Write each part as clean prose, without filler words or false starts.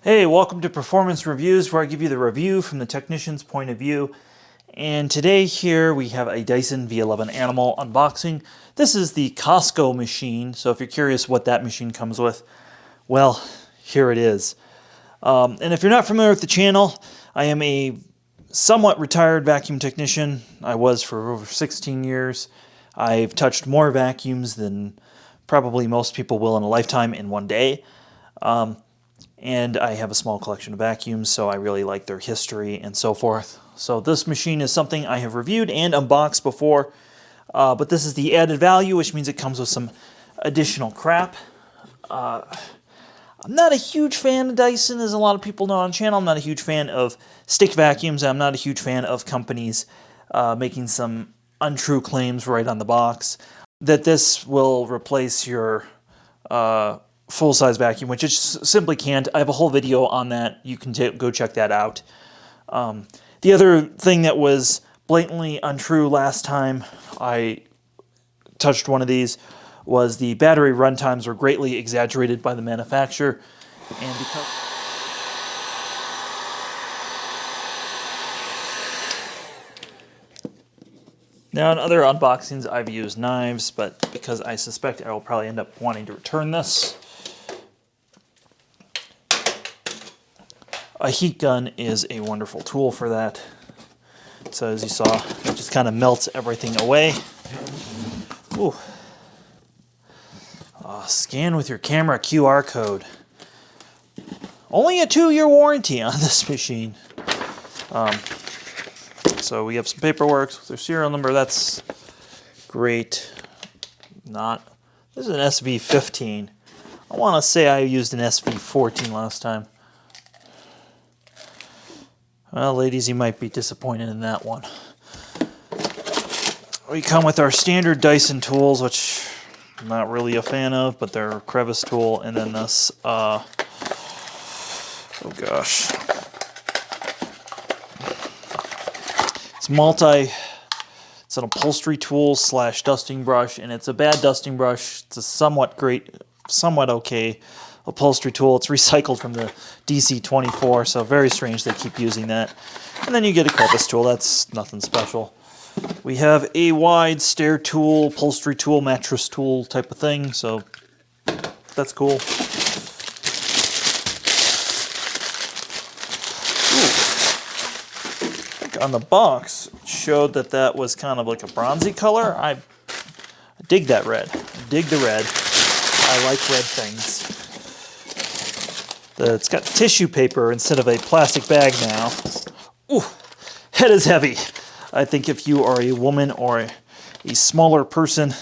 Hey, welcome to Performance Reviews, where I give you the review from the technician's point of view. And today here we have a Dyson V11 Animal unboxing. This is the Costco machine, so if you're curious what that machine comes with, well, here it is. And if you're not familiar with the channel, I am a somewhat retired vacuum technician. I was for over 16 years. I've touched more vacuums than probably most people will in a lifetime in one day. And I have a small collection of vacuums, so I really like their history and so forth. So this machine is something I have reviewed and unboxed before, but this is the added value, which means it comes with some additional crap. I'm not a huge fan of Dyson, as a lot of people know on the channel. I'm not a huge fan of stick vacuums. I'm not a huge fan of companies making some untrue claims right on the box that this will replace your full-size vacuum, which it simply can't. I have a whole video on that. You can go check that out. The other thing that was blatantly untrue last time I touched one of these was the battery runtimes were greatly exaggerated by the manufacturer. And because now in other unboxings I've used knives, but because I suspect I will probably end up wanting to return this, a heat gun is a wonderful tool for that. So as you saw, it just kind of melts everything away. Ooh. Scan with your camera QR code. Only a 2-year warranty on this machine. So we have some paperwork with their serial number. That's great. This is an SV15. I want to say I used an SV14 last time. Well, ladies, you might be disappointed in that one. We come with our standard Dyson tools, which I'm not really a fan of, but they're a crevice tool, and then this, oh gosh. It's an upholstery tool / dusting brush, and it's a bad dusting brush. It's a somewhat okay upholstery tool. It's recycled from the DC-24, so very strange they keep using that. And then you get a crevice tool. That's nothing special. We have a wide stair tool, upholstery tool, mattress tool type of thing, so that's cool. Ooh. I think on the box it showed that was kind of like a bronzy color. I dig that red. I dig the red. I like red things. It's got tissue paper instead of a plastic bag now. Ooh, head is heavy. I think if you are a woman or a smaller person,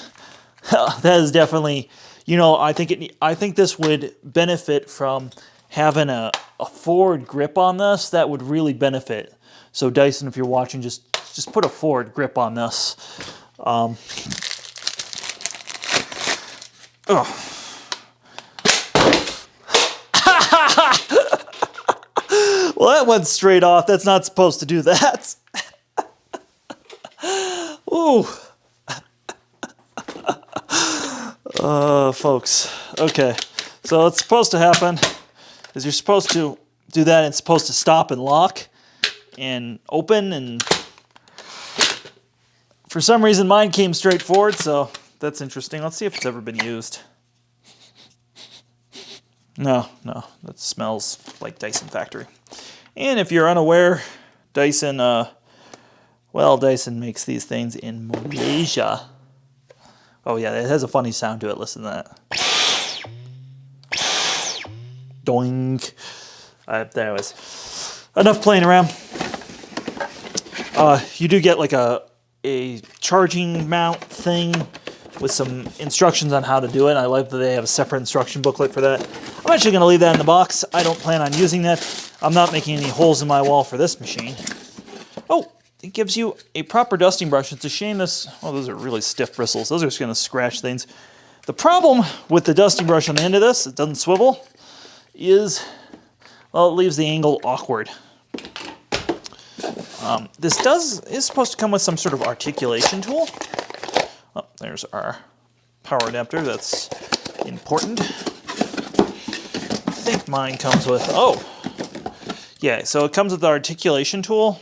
that is definitely, I think this would benefit from having a forward grip on this. That would really benefit. So Dyson, if you're watching, just put a forward grip on this. Oh. Well, that went straight off. That's not supposed to do that. Ooh. Folks. Okay. So what's supposed to happen is you're supposed to do that, and it's supposed to stop and lock and open, and for some reason mine came straight forward, so that's interesting. Let's see if it's ever been used. No, that smells like Dyson factory. And if you're unaware, Dyson makes these things in Malaysia. Oh yeah, it has a funny sound to it. Listen to that. Doink. Anyways, enough playing around. You do get like a charging mount thing with some instructions on how to do it. I like that they have a separate instruction booklet for that. I'm actually going to leave that in the box. I don't plan on using that. I'm not making any holes in my wall for this machine. Oh, it gives you a proper dusting brush. It's a shame those are really stiff bristles. Those are just going to scratch things. The problem with the dusting brush on the end of this, it doesn't swivel, is, well, it leaves the angle awkward. This is supposed to come with some sort of articulation tool. Oh, there's our power adapter. That's important. think mine comes with, oh, yeah, so it comes with the articulation tool.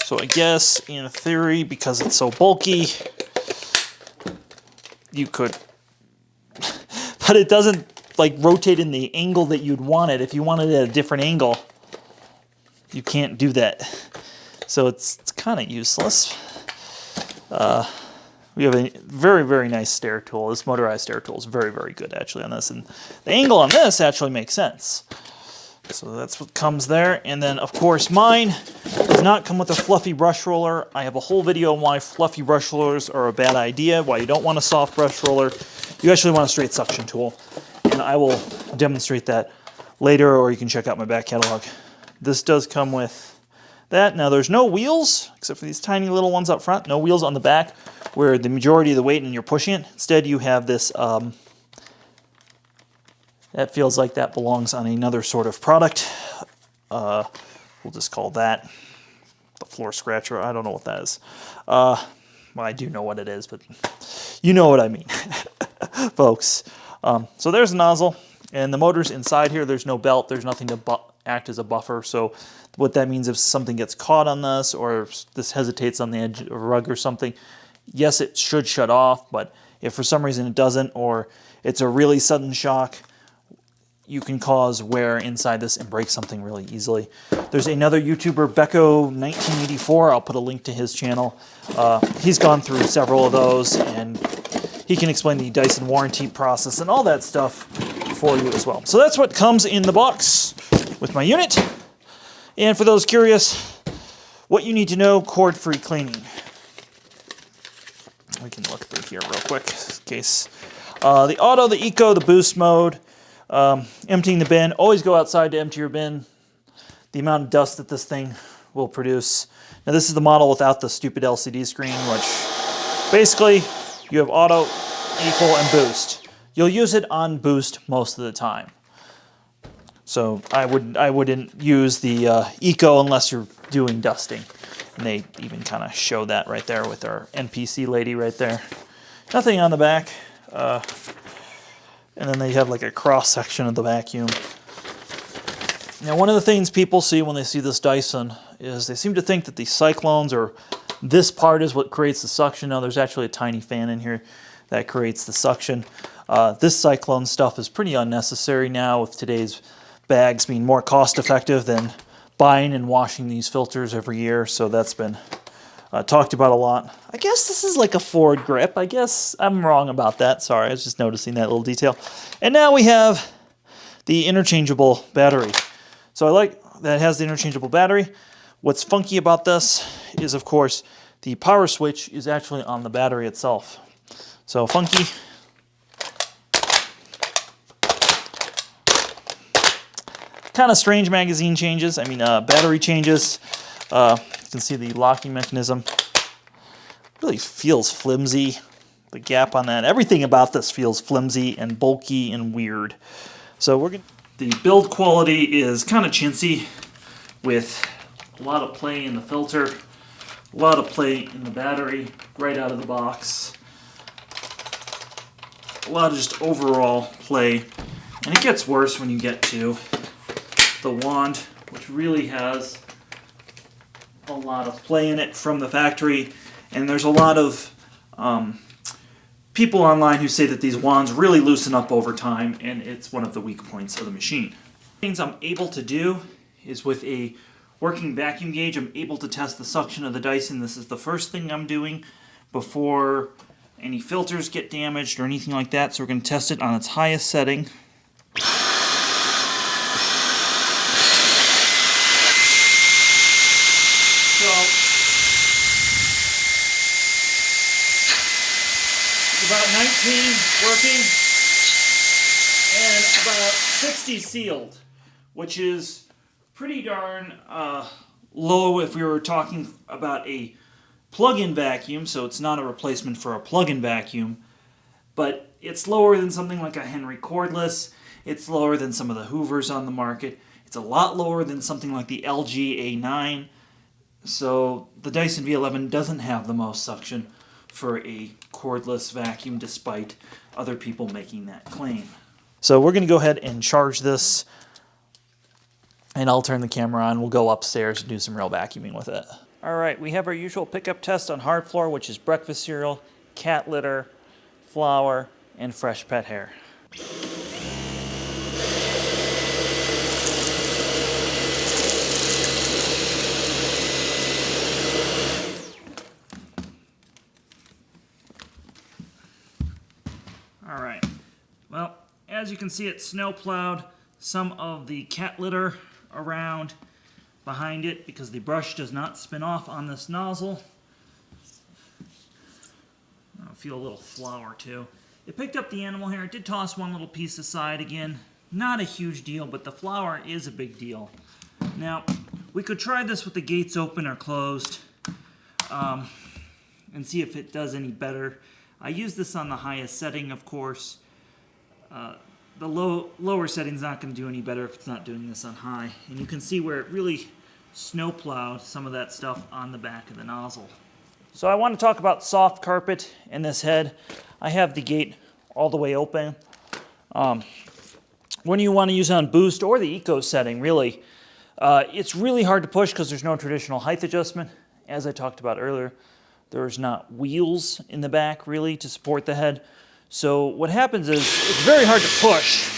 So I guess, in theory, because it's so bulky, you could, but it doesn't like rotate in the angle that you'd want it. If you wanted it at a different angle, you can't do that. So it's kind of useless. We have a very, very nice stair tool. This motorized stair tool is very, very good actually on this. And the angle on this actually makes sense. So that's what comes there. And then, of course, mine does not come with a fluffy brush roller. I have a whole video on why fluffy brush rollers are a bad idea, why you don't want a soft brush roller. You actually want a straight suction tool. And I will demonstrate that later, or you can check out my back catalog. This does come with that. Now, there's no wheels, except for these tiny little ones up front. No wheels on the back, where the majority of the weight and you're pushing it. Instead, you have this... that feels like that belongs on another sort of product. We'll just call that the floor scratcher. I don't know what that is. Well, I do know what it is, but you know what I mean, folks. So there's the nozzle, and the motor's inside here. There's no belt. There's nothing to act as a buffer. So what that means, if something gets caught on this, or if this hesitates on the edge of a rug or something, yes, it should shut off, but if for some reason it doesn't, or it's a really sudden shock, you can cause wear inside this and break something really easily. There's another YouTuber, Becco1984. I'll put a link to his channel. He's gone through several of those, and he can explain the Dyson warranty process and all that stuff for you as well. So that's what comes in the box with my unit. And for those curious, what you need to know, cord-free cleaning. We can look through here real quick in case. The auto, the eco, the boost mode. Emptying the bin. Always go outside to empty your bin. The amount of dust that this thing will produce. Now this is the model without the stupid LCD screen, which basically you have auto, equal, and boost. You'll use it on boost most of the time. So I wouldn't use the eco unless you're doing dusting. And they even kind of show that right there with our NPC lady right there. Nothing on the back. And then they have like a cross section of the vacuum. Now, one of the things people see when they see this Dyson is they seem to think that the cyclones, or this part, is what creates the suction. Now, there's actually a tiny fan in here that creates the suction. This cyclone stuff is pretty unnecessary now, with today's bags being more cost effective than buying and washing these filters every year. So that's been talked about a lot. I guess this is like a forward grip. I guess I'm wrong about that. Sorry, I was just noticing that little detail. And now we have the interchangeable battery. So I like that it has the interchangeable battery. What's funky about this is, of course, the power switch is actually on the battery itself. So funky. Kind of strange magazine changes. I mean, battery changes. You can see the locking mechanism. Really feels flimsy. The gap on that. Everything about this feels flimsy and bulky and weird. So we're gonna. The build quality is kind of chintzy, with a lot of play in the filter, a lot of play in the battery right out of the box. A lot of just overall play. And it gets worse when you get to the wand, which really has a lot of play in it from the factory. And there's a lot of people online who say that these wands really loosen up over time, and it's one of the weak points of the machine. Things I'm able to do is, with a working vacuum gauge, I'm able to test the suction of the Dyson. This is the first thing I'm doing before any filters get damaged or anything like that. So we're going to test it on its highest setting. About 19 working and about 60 sealed, which is pretty darn low if we were talking about a plug-in vacuum. So it's not a replacement for a plug-in vacuum, but it's lower than something like a Henry cordless. It's lower than some of the Hoovers on the market. It's a lot lower than something like the LG A9. So the Dyson V11 doesn't have the most suction for a cordless vacuum, despite other people making that claim. So we're going to go ahead and charge this, and I'll turn the camera on. We'll go upstairs and do some real vacuuming with it. All right, we have our usual pickup test on hard floor, which is breakfast cereal, cat litter, flour, and fresh pet hair. All right, well, as you can see, it's snow plowed some of the cat litter around behind it because the brush does not spin off on this nozzle. I feel a little flour too. It picked up the animal hair. It did toss one little piece aside again. Not a huge deal, but the flour is a big deal. Now, we could try this with the gates open or closed and see if it does any better. I use this on the highest setting, of course. The lower setting's not going to do any better if it's not doing this on high. And you can see where it really snow plowed some of that stuff on the back of the nozzle. So I want to talk about soft carpet in this head. I have the gate all the way open. When you want to use it on boost or the eco setting, really, it's really hard to push because there's no traditional height adjustment. As I talked about earlier, there's not wheels in the back really to support the head. So what happens is it's very hard to push.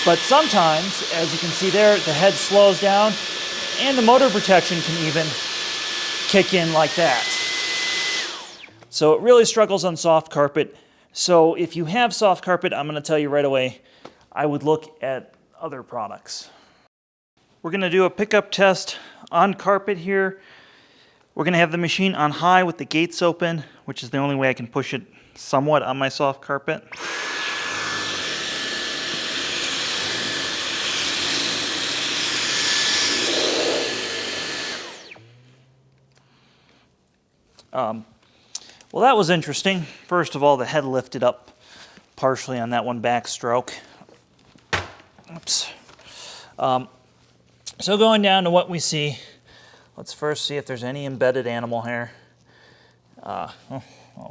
But sometimes, as you can see there, the head slows down and the motor protection can even kick in like that. So it really struggles on soft carpet. So if you have soft carpet, I'm going to tell you right away, I would look at other products. We're going to do a pickup test on carpet here. We're going to have the machine on high with the gates open, which is the only way I can push it somewhat on my soft carpet. Well, that was interesting. First of all, the head lifted up partially on that one backstroke. Oops. So going down to what we see, let's first see if there's any embedded animal hair. I'll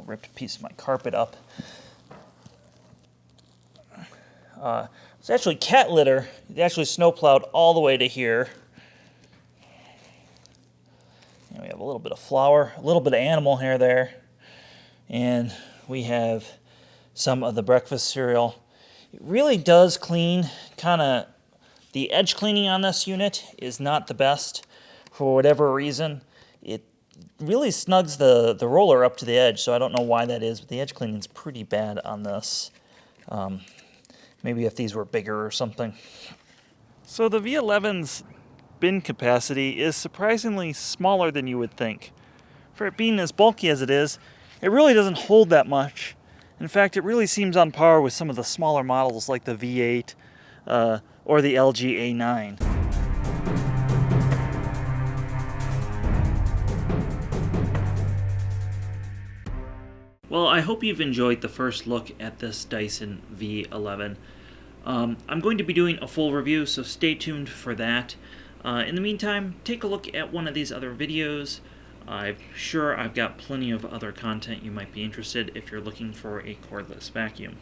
rip a piece of my carpet up. It's actually cat litter. It actually snow plowed all the way to here. And we have a little bit of flour, a little bit of animal hair there. And we have some of the breakfast cereal. It really does clean, the edge cleaning on this unit is not the best for whatever reason. It really snugs the roller up to the edge, so I don't know why that is, but the edge cleaning is pretty bad on this. Maybe if these were bigger or something. So the V11's bin capacity is surprisingly smaller than you would think. For it being as bulky as it is, it really doesn't hold that much. In fact, it really seems on par with some of the smaller models like the V8 or the LG A9. Well, I hope you've enjoyed the first look at this Dyson V11. I'm going to be doing a full review, so stay tuned for that. In the meantime, take a look at one of these other videos. I'm sure I've got plenty of other content you might be interested if you're looking for a cordless vacuum.